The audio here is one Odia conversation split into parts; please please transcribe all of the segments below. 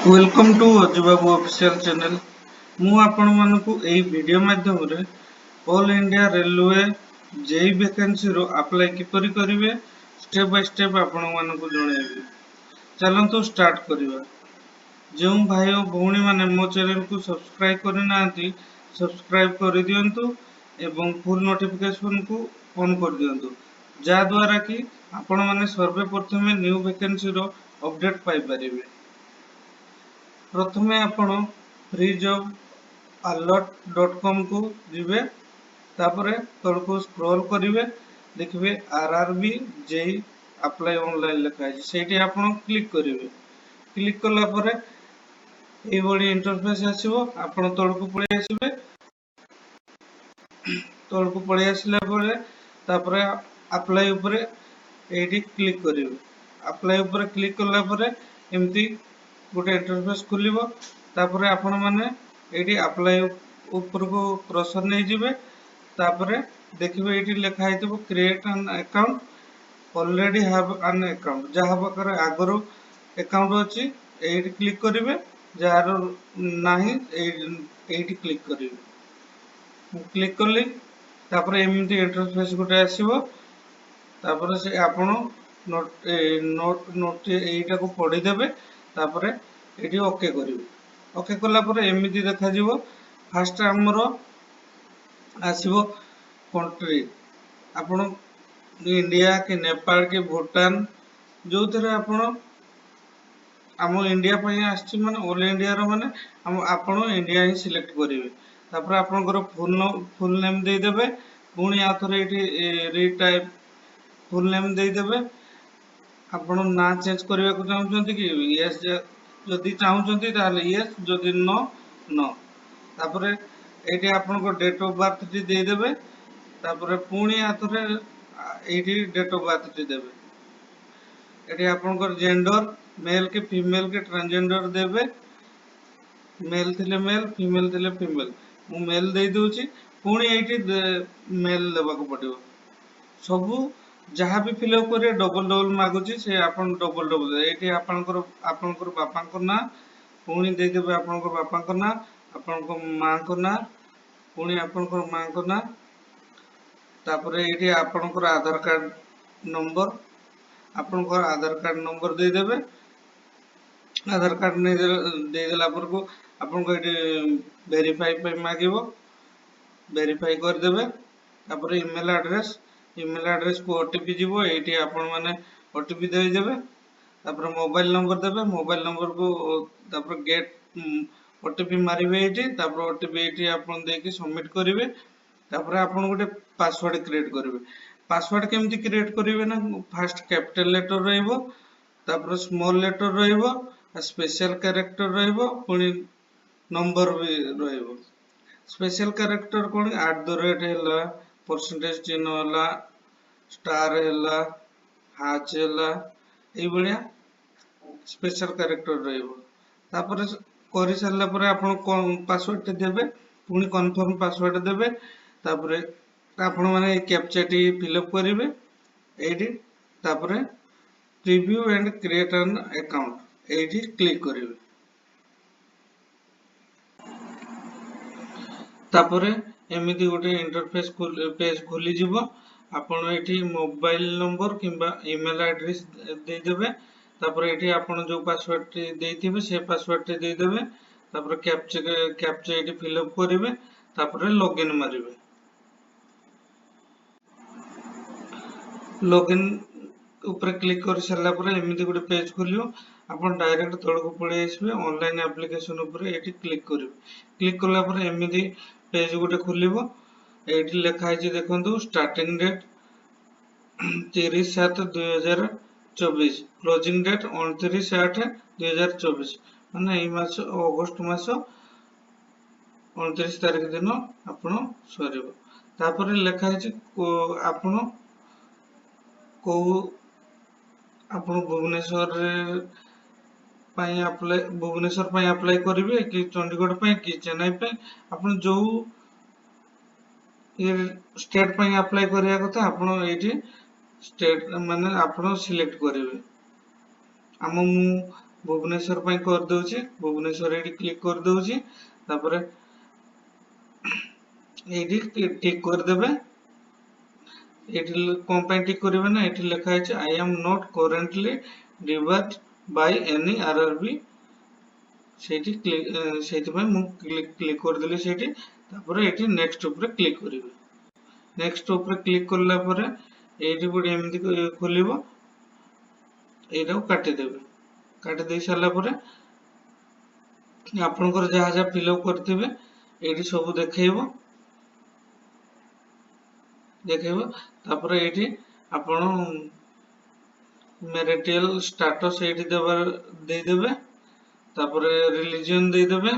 Welcome to Ajubabu official channel. मु आपण मानकु एई वीडियो माध्यम रे all India railway JE vacancy रो अप्लाई किपरि करिवे स्टेप बाय स्टेप आपण मानकु जणाइबे। चलंतु स्टार्ट करिवा। जो भाई और भौणी माने मो चैनल को सब्सक्राइब करि नांती सब्सक्राइब करि दियंतु एवं फुल नोटिफिकेशन को ऑन कर दियंतु जा द्वारा कि आपण माने सर्वे प्रथमे न्यू वैकेंसी रो अपडेट पाई परिबे। प्रथमे आपण freejobalert.com को जिबे तापरे तळको स्क्रॉल करिवे देखिबे आरआरबी जेई अप्लाई ऑनलाइन लिखा है सेठी आपण क्लिक करिवे। क्लिक कला परे ए बडी इंटरफेस आसीबो आपण तळको पळै आसीबे। तळको पळै आसिला परे तापरे अप्लाई ऊपर एठी क्लिक करिवे। अप्लाई ऊपर क्लिक कला परे एम्ति गोटे इंटरफेस खुलिबो तापरे आपण माने एठी अप्लाई ऊपर को क्रसर नै जिवे तापरे देखिबे एठी लिखा हेतबो create an account already have an account जहा बकर आगरो अकाउंट अछि एठी क्लिक करिवे जार नाही एठी क्लिक करिवे। क्लिक करली तापरे एमिति इंटरफेस गोटे आसीबो तापरे से आपण नोट एटा को पढि देबे तापरे एठी ओके करिवे। ओके कला परे एमिति देखा जिवो फर्स्ट हमरो आसीबो कंट्री आपण इंडिया के नेपाल के भूटान जो थरे आपण हम इंडिया पई आछि माने ऑल इंडिया रो माने हम आपण इंडिया ही सिलेक्ट करिवे। तापर आपण को फुल नेम दे देबे पुनी आथरे एठी रीटाइप फुल नेम दे देबे। आपण ना चेंज करबा को चाहउछंती कि यस जदि चाहउछंती ताले यस जदि नो नो। तापर एठी आपण को डेट ऑफ बर्थ दे देबे तापर पुनी आथरे एठी डेट ऑफ बर्थ दे देबे। एठी आपण को जेंडर मेल के फीमेल के ट्रांसजेंडर देबे मेल थिले मेल फीमेल थिले फीमेल मु मेल दे दोची पुनी एठी मेल देबा को पडियो। सबु जहाँ भी फिलअप करे डबल डबल मागुची से आपण डबल डबल एठी आपनकर बापांकर ना पुनी दे देबे आपनकर बापांकर ना आपनकर मांकर ना पुनी आपनकर मांकर ना तापर एठी आपनकर आधार कार्ड नंबर आपनकर आधार कार्ड नंबर दे देबे। आधार कार्ड ने दे देला पर को आपन को एठी वेरीफाई पे मागिबो वेरीफाई कर देबे। तापर ईमेल एड्रेस को ओटीपी जीवो एठी आपन माने ओटीपी दे देबे। तापर मोबाइल नंबर देबे मोबाइल नंबर को तापर गेट ओटीपी मारिबे एठी तापर ओटीपी एठी आपन देके सबमिट करिवे। तापर आपन गोटे पासवर्ड क्रिएट करिवे। पासवर्ड केमति क्रिएट करिवे ना फर्स्ट कैपिटल लेटर रहइबो तापर स्मॉल लेटर रहइबो स्पेशल कैरेक्टर रहइबो पुनी नंबर भी रहइबो। स्पेशल कैरेक्टर कोन @ परसेंटेज चिन्ह होला स्टार होला हाच होला ए बलिया स्पेशल कैरेक्टर रहइबो। तापर करि सरला परे आपन पासवर्ड देबे पुनी कन्फर्म पासवर्ड देबे तापर आपन माने कैप्चा टी फिलअप करिवे एठी तापर preview and create an account एठी क्लिक करिवे। तापर एमिति गोटे इंटरफेस पेज खोली जिवो आपण एठी मोबाइल नंबर किंबा ईमेल एड्रेस दे देबे तापर एठी आपण जो पासवर्ड देथिबे से पासवर्ड दे देबे तापर कैप्चा एठी फिलअप करिवे तापर लॉगिन मारिवे। लॉगिन ऊपर क्लिक कर सरला परे एमिति गोटे पेज खोलियो आपण डायरेक्ट तळको पळे आसीबे ऑनलाइन एप्लीकेशन ऊपर एठी क्लिक करिवे। क्लिक कला परे एमिति पेज गोटे खोलिबो एठी लिखा है देखंतु स्टार्टिंग डेट 30/7/2024 क्लोजिंग डेट 29/8/2024 माने ए मास अगस्त मास 29 तारिख दिन आपण सरिबो। तापर लिखा है आपण को आपण भुवनेश्वर पई अप्लाई करिवे कि चंडीगढ़ पई कि चेन्नई पई आपण जो ये स्टेट पई अप्लाई करिया कथा आपण एठी स्टेट माने आपण सिलेक्ट करिवे। हम भुवनेश्वर ପାଇଁ କରିଦେଉଛି भुवनेश्वर ଏଠି କ୍ଲିକ୍ କରିଦେଉଛି ତାପରେ ଏଇଠି ଟିକ୍ କରିଦେବେ ଏଠି କଣ ପାଇଁ ଟିକ୍ କରିବେ ନା ଏଠି ଲେଖା ହେଇଛି I am not currently debarred by any RRB ସେଇଠି ସେଇଥିପାଇଁ ମୁଁ କ୍ଲିକ୍ କରିଦେଲି ସେଇଠି ତାପରେ ଏଠି ନେକ୍ସଟ ଉପରେ କ୍ଲିକ୍ କରିବେ ନେକ୍ସଟ ଉପରେ କ୍ଲିକ୍ କଲା ପରେ ଏଇଠି ଗୋଟେ ଏମିତି ଖୋଲିବ ଏଇଟାକୁ କାଟିଦେବେ କାଟି ଦେଇ ସାରିଲା ପରେ ଆପଣଙ୍କର ଯାହା ଯାହା ଫିଲଅପ୍ କରିଥିବେ ଏଇଠି ସବୁ ଦେଖେଇବ ତାପରେ ଏଇଠି ଆପଣ ମ୍ୟାରିଟାଲ ଷ୍ଟାଟସ୍ ଏଇଠି ଦେଇଦେବେ ତାପରେ ରିଲିଜିଅନ ଦେଇଦେବେ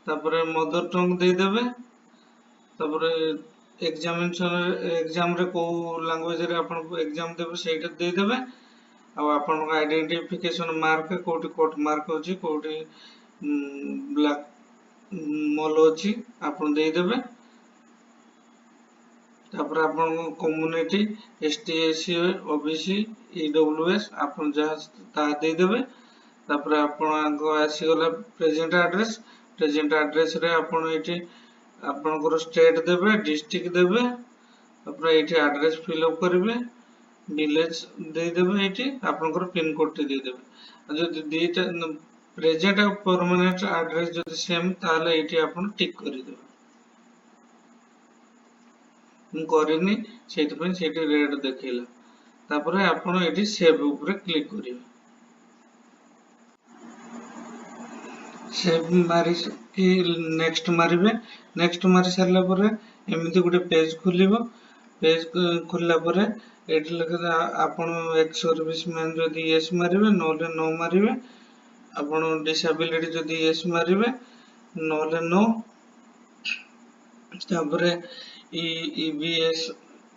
ତାପରେ ମଦର ଟଙ୍ଗ ଦେଇଦେବେ ତାପରେ ଏକ୍ସାମ ରେ କୋଉ ଲାଙ୍ଗୁଏଜ ରେ ଆପଣଙ୍କୁ ଏକ୍ସାମ ଦେବେ ସେଇଟା ଦେଇଦେବେ ଆଉ ଆପଣଙ୍କ ଆଇଡେଣ୍ଟିଫିକେସନ ମାର୍କ କୋଉଠି କୋଟ ମାର୍କ ଅଛି କୋଉଠି ବ୍ଲାକ୍ ମଲ ଅଛି ଆପଣ ଦେଇଦେବେ ତାପରେ ଆପଣଙ୍କ community ST SC OBC EWS ଆପଣ ଯାହା ତାହା ଦେଇଦେବେ ତାପରେ ଆପଣଙ୍କ ଆସିଗଲା ପ୍ରେଜେଣ୍ଟ ଆଡ୍ରେସ ରେ ଆପଣ ଏଠି ଆପଣଙ୍କର ଷ୍ଟେଟ ଦେବେ ଡିଷ୍ଟ୍ରିକ୍ଟ ଦେବେ ତାପରେ ଏଇଠି ଆଡ୍ରେସ ଫିଲଅପ କରିବେ ଭିଲେଜ ଦେଇଦେବେ ଏଇଠି ଆପଣଙ୍କର ପିନ କୋଡ ଟି ଦେଇଦେବେ ଆଉ ଯଦି ଦିଟା ପ୍ରେଜେଣ୍ଟ ଆଉ ପରମାନେଣ୍ଟ ଆଡ୍ରେସ ଯଦି ସେମ୍ ତାହେଲେ ଏଇଠି ଆପଣ ଟିକ୍ କରିଦେବେ ମୁଁ କରିନି ସେଇଥିପାଇଁ ସେଇଠି ରେଡ୍ ଦେଖେଇଲା ତାପରେ ଆପଣ ଏଠି ସେଭ୍ ଉପରେ କ୍ଲିକ୍ କରିବେ ସେଭ୍ ମାରିକି ନେକ୍ସଟ ମାରିବେ ନେକ୍ସଟ ମାରି ସାରିଲା ପରେ ଏମିତି ଗୋଟେ ପେଜ ଖୋଲିବ ପେଜ ଖୋଲିଲା ପରେ ଏଠି ଲେଖା ଆପଣ ଏକ୍ସ ସର୍ଭିସମ୍ୟାନ ଯଦି ୟେସ୍ ମାରିବେ ନହେଲେ ନ ମାରିବେ ଆପଣ ଡିସାବିଲିଟି ଯଦି ୟେସ୍ ମାରିବେ ନହେଲେ ନୋ ତାପରେ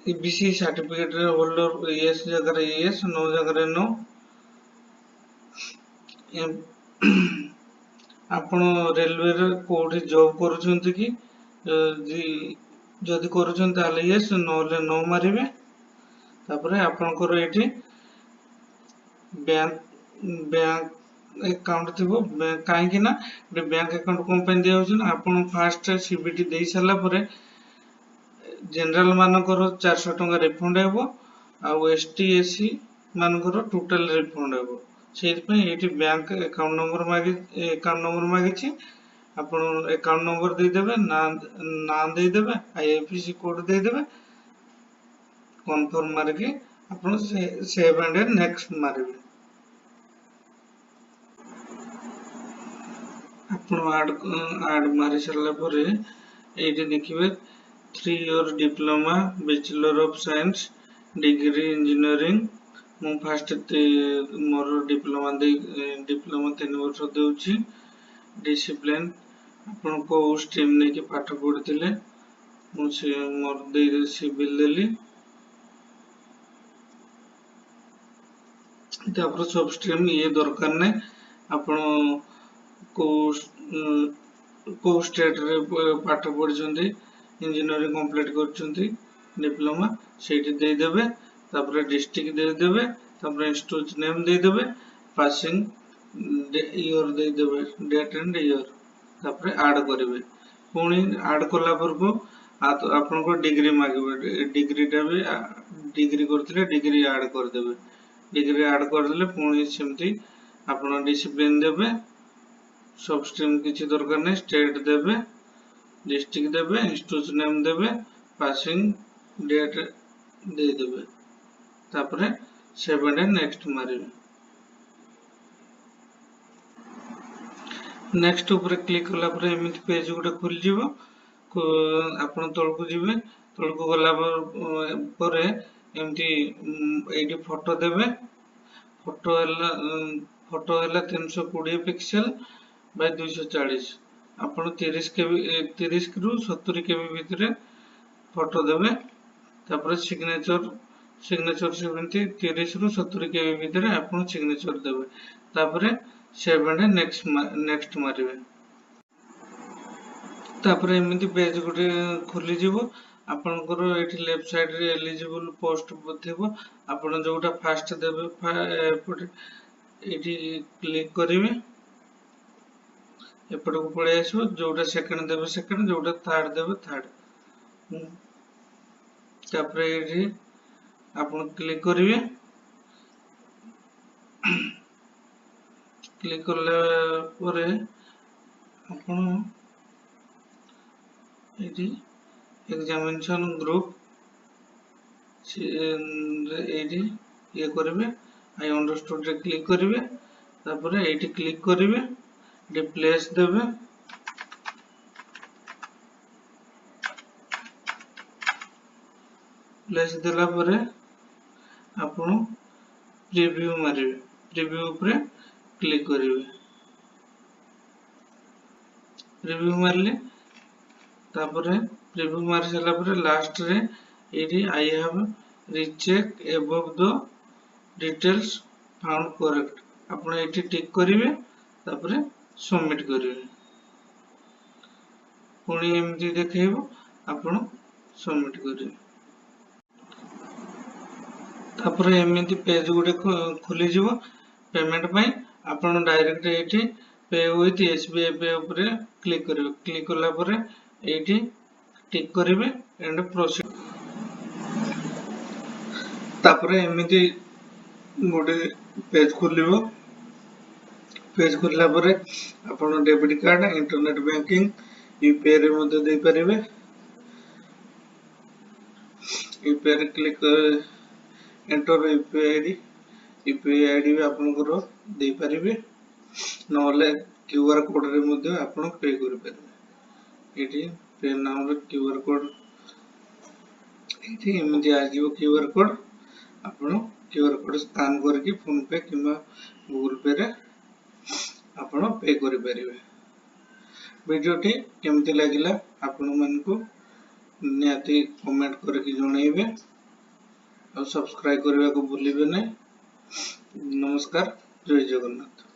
EBC ସାର୍ଟିଫିକେଟ ରେ ହୋଲ୍ଡର ୟେସ୍ ଜାଗାରେ ୟେସ୍ ନୋ ଜାଗାରେ ନୋ ଆପଣ ରେଲୱେରେ କୋଉଠି ଜବ୍ କରୁଛନ୍ତି କି ଯଦି କରୁଛନ୍ତି ତାହେଲେ ୟେସ୍ ନହେଲେ ନୋ ମାରିବେ ତାପରେ ଆପଣଙ୍କର ଏଠି ବ୍ୟାଙ୍କ ଆକାଉଣ୍ଟ ଥିବ କାହିଁକି ନା ବ୍ୟାଙ୍କ ଆକାଉଣ୍ଟ କଣ ପାଇଁ ଦିଆଯାଉଛି ନା ଆପଣ ଫାଷ୍ଟ CBT ଦେଇ ସାରିଲା ପରେ ଜେନେରାଲ ମାନଙ୍କର 400 ଟଙ୍କା ରିଫଣ୍ଡ ହେବ ଆଉ ST SC ମାନଙ୍କର ଟୋଟାଲ ରିଫଣ୍ଡ ହେବ ସେଇଥିପାଇଁ ଏଇଠି ବ୍ୟାଙ୍କ ଆକାଉଣ୍ଟ ନମ୍ବର ମାଗିଛି ଆପଣ ଆକାଉଣ୍ଟ ନମ୍ବର ଦେଇଦେବେ ନାଁ ଦେଇଦେବେ IFSC କୋଡ ଦେଇଦେବେ କନଫର୍ମ ମାରିକି ଆପଣ ସେଭ୍ ଆଣ୍ଡ ନେକ୍ସଟ ମାରିବେ ଆପଣ ଆଡ ମାରି ସାରିଲା ପରେ ଏଇଠି ଦେଖିବେ 3 year diploma bachelor of science degree engineering ମୁଁ ଫାଷ୍ଟ ମୋର ଡିପ୍ଲୋମା 3 ବର୍ଷ ଦେଉଛି ଡିସିପ୍ଲିନ ଆପଣ କୋଉ ଷ୍ଟ୍ରିମ୍ ନେଇକି ପାଠ ପଢିଥିଲେ ମୁଁ ମୋର ସିଭିଲ ଦେଲି ତାପରେ ସବ ଷ୍ଟ୍ରିମ୍ ଇଏ ଦରକାର ନାହିଁ ଆପଣ କୋଉ ଷ୍ଟେଟରେ ପାଠ ପଢିଛନ୍ତି ଇଞ୍ଜିନିୟରିଂ କମ୍ପ୍ଲିଟ କରିଛନ୍ତି ଡିପ୍ଲୋମା ସେଇଠି ଦେଇଦେବେ ତାପରେ ଡିଷ୍ଟ୍ରିକ୍ଟ ଦେଇଦେବେ ତାପରେ ଇନଷ୍ଟିଚ୍ୟୁଟ ନେମ୍ ଦେଇଦେବେ ପାସିଂ ଇୟର ଦେଇଦେବେ ଡେଟ୍ ଆଣ୍ଡ ଇୟର ତାପରେ ଆଡ କରିବେ ପୁଣି ଆଡ କଲା ପରକୁ ଆପଣଙ୍କ ଡିଗ୍ରୀ ମାଗିବେ ଡିଗ୍ରୀଟା ବି ଡିଗ୍ରୀ କରିଥିଲେ ଡିଗ୍ରୀ ଆଡ କରିଦେବେ ଡିଗ୍ରୀ ଆଡ କରିଦେଲେ ପୁଣି ସେମିତି ଆପଣ ଡିସିପ୍ଲିନ ଦେବେ ସବ ଷ୍ଟ୍ରିମ୍ କିଛି ଦରକାର ନାହିଁ ଷ୍ଟେଟ ଦେବେ डिस्ट्रिक्ट देवे इंस्टीट्यूशन नेम देवे पासिंग डेट ଦେଇଦେବେ ତାପରେ ସେଭ୍ ଆଣ୍ଡ ନେକ୍ସଟ ମାରିବେ ନେକ୍ସଟ ଉପରେ କ୍ଲିକ୍ କଲା ପରେ ଏମିତି ପେଜ ଗୋଟେ ଖୋଲିଯିବ ଆପଣ ତଳକୁ ଯିବେ ତଳକୁ ଗଲା ପରେ ଏମିତି ଏଇଠି ଫଟୋ ଦେବେ ଫଟୋ ହେଲା 320 ପିକ୍ସେଲ ବାଇ 240 ଆପଣ 30 ରୁ 70 KB ଭିତରେ ଫଟୋ ଦେବେ ତାପରେ ସିଗ୍ନେଚର ସେମିତି 30 ରୁ 70 KB ଭିତରେ ଆପଣ ସିଗ୍ନେଚର ଦେବେ ତାପରେ ସେଭ୍ ଆଣ୍ଡ ନେକ୍ସଟ ମାରିବେ ତାପରେ ଏମିତି ପେଜ ଗୋଟେ ଖୋଲିଯିବ ଆପଣଙ୍କର ଏଠି ଲେଫ୍ଟ ସାଇଡ୍ ରେ ଏଲିଜିବଲ ପୋଷ୍ଟ ଥିବ ଆପଣ ଯୋଉଟା ଫାଷ୍ଟ ଦେବେ ଏପଟେ ଏଠି କ୍ଲିକ୍ କରିବେ, ଏପଟକୁ ପଳେଇ ଆସିବ, ଯୋଉଟା ସେକେଣ୍ଡ ଦେବେ ସେକେଣ୍ଡ, ଯୋଉଟା ଥାର୍ଡ ଦେବେ ଥାର୍ଡ। ତାପରେ ଏଠି ଆପଣ କ୍ଲିକ୍ କରିବେ, କ୍ଲିକ୍ କଲା ପରେ ଆପଣ ଏଠି ଏକ୍ସାମିନେସନ୍ ଗ୍ରୁପ ଏଇଠି ଇଏ କରିବେ, ଆଇ ଅଣ୍ଡରଷ୍ଟୁଡ୍ ରେ କ୍ଲିକ୍ କରିବେ, ତାପରେ ଏଇଠି କ୍ଲିକ୍ କରିବେ, ଏଠି ପ୍ଲେସ୍ ଦେବେ, ପ୍ଲେସ୍ ଦେଲା ପରେ ଆପଣ ପ୍ରିଭ୍ୟू ମାରିବେ, ପ୍ରିଭ୍ୟू ଉପରେ କ୍ଲିକ୍ କରିବେ, ପ୍ରିଭ୍ୟू ମାରିଲେ ତାପରେ ପ୍ରିଭ୍ୟू ମାରି ସାରିଲା ପରେ ଲାଷ୍ଟ ରେ ଏଠି I have recheck above the details ଫାଉଣ୍ଡ correct, ଆପଣ ଏଠି ଟିକ୍ କରିବେ, ତାପରେ ସବମିଟ୍ କରିବେ, ପୁଣି ଏମିତି ଦେଖେଇବ, ଆପଣ ସବମିଟ୍ କରିବେ। ତାପରେ ଏମିତି ପେଜ ଗୋଟେ ଖୋଲିଯିବ ପେମେଣ୍ଟ ପାଇଁ। ଆପଣ ଡାଇରେକ୍ଟ ଏଇଠି ପେ ୱିଥ୍ SBI ପେ ଉପରେ କ୍ଲିକ୍ କରିବେ, କ୍ଲିକ୍ କଲା ପରେ ଏଇଠି ଟିକ୍ କରିବେ ଏଣ୍ଡ ପ୍ରୋସିଡ୍। ତାପରେ ଏମିତି ଗୋଟେ ପେଜ ଖୋଲିବ, ପେଜ ଖୋଲିଲା ପରେ ଆପଣ debit card, internet banking, UPI ରେ ମଧ୍ୟ ଦେଇପାରିବେ। UPI ରେ କ୍ଲିକ୍ ଏଣ୍ଟର UPI ID ବି ଆପଣଙ୍କର ଦେଇପାରିବେ, ନହେଲେ QR କୋଡ୍ ରେ ମଧ୍ୟ ଆପଣ ପେ କରିପାରିବେ। ଏଠି ପେ ନାଉ ରେ QR କୋଡ୍ ଏଠି ଏମିତି ଆସିବ, QR କୋଡ୍ ଆପଣ QR କୋଡ୍ ସ୍କାନ୍ କରିକି ଫୋନ ପେ କିମ୍ବା ଗୁଗଲ ପେ ରେ ଆପଣ ପେ କରିପାରିବେ। ଭିଡ଼ିଓଟି କେମିତି ଲାଗିଲା ଆପଣମାନଙ୍କୁ ନିହାତି କମେଣ୍ଟ କରିକି ଜଣାଇବେ, ଆଉ ସବସ୍କ୍ରାଇବ କରିବାକୁ ଭୁଲିବେ ନାହିଁ। ନମସ୍କାର, ଜୟ ଜଗନ୍ନାଥ।